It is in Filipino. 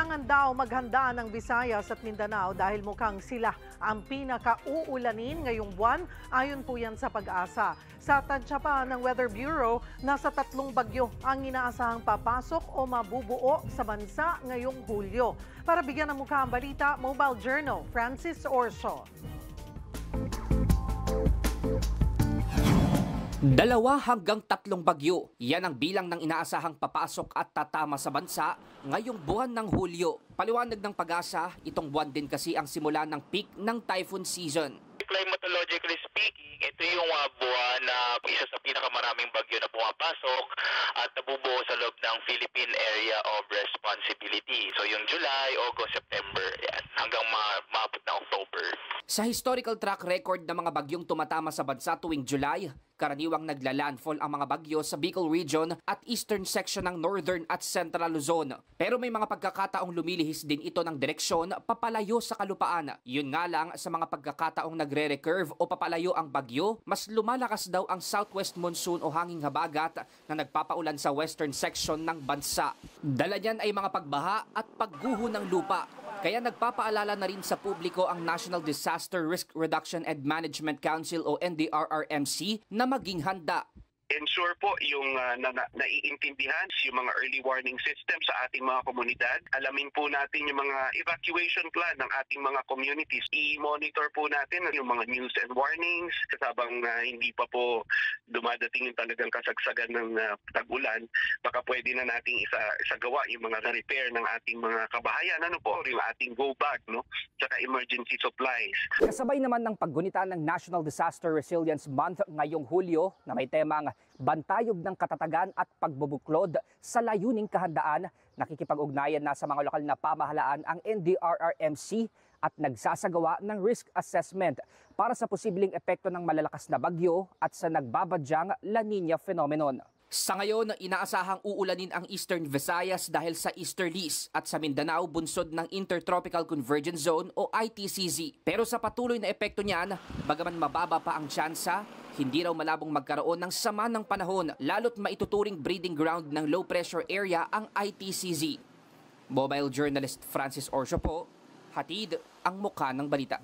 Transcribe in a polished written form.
Kailangan daw maghanda ng Visayas at Mindanao dahil mukhang sila ang pinaka-uulanin ngayong buwan, ayon po yan sa Pag-asa. Sa tansya pa ng Weather Bureau, nasa 3 bagyo ang inaasahang papasok o mabubuo sa bansa ngayong Hulyo. Para bigyan ng mukha ang balita, Mobile Journal, Francis Orso. 2 hanggang 3 bagyo, yan ang bilang ng inaasahang papasok at tatama sa bansa ngayong buwan ng Hulyo. Paliwanag ng Pag-asa, itong buwan din kasi ang simula ng peak ng typhoon season. Climatologically speaking, ito yung buwan na isa sa pinakamaraming bagyo na pumapasok at nabubuo sa loob ng Philippine Area of Responsibility. So yung July, August, September, yan, hanggang maabot ng October. Sa historical track record ng mga bagyong tumatama sa bansa tuwing July, karaniwang nagla-landfall ang mga bagyo sa Bicol Region at eastern section ng Northern at Central Luzon. Pero may mga pagkakataong lumilihis din ito ng direksyon papalayo sa kalupaan. Yun nga lang, sa mga pagkakataong nagre-recurve o papalayo ang bagyo, mas lumalakas daw ang southwest monsoon o hanging habagat na nagpapaulan sa western section ng bansa. Dala niyan ay mga pagbaha at pagguho ng lupa. Kaya nagpapaalala na rin sa publiko ang National Disaster Risk Reduction and Management Council o NDRRMC na maging handa. Ensure po yung naiintindihan yung mga early warning system sa ating mga komunidad. Alamin po natin yung mga evacuation plan ng ating mga communities. I-monitor po natin yung mga news and warnings kasabang hindi pa po dumadating yung talagang kasagsagan ng tag-ulan. Baka pwede na nating isagawa yung mga repair ng ating mga kabahayan. Ano po, yung ating go bag, no? Tsaka emergency supplies. Kasabay naman ng paggunita ng National Disaster Resilience Month ngayong Hulyo na may temang bantayog ng katatagan at pagbubuklod sa layuning kahandaan, nakikipag-ugnayan na sa mga lokal na pamahalaan ang NDRRMC at nagsasagawa ng risk assessment para sa posibleng epekto ng malalakas na bagyo at sa nagbabadyang La Niña phenomenon. Sa ngayon, inaasahang uulanin ang Eastern Visayas dahil sa easterlies at sa Mindanao bunsod ng Intertropical Convergence Zone o ITCZ. Pero sa patuloy na epekto niyan, bagaman mababa pa ang tsansa, hindi raw malabong magkaroon ng sama ng panahon lalo't maituturing breeding ground ng low pressure area ang ITCZ. Mobile journalist Francis Orso po, hatid ang mukha ng balita.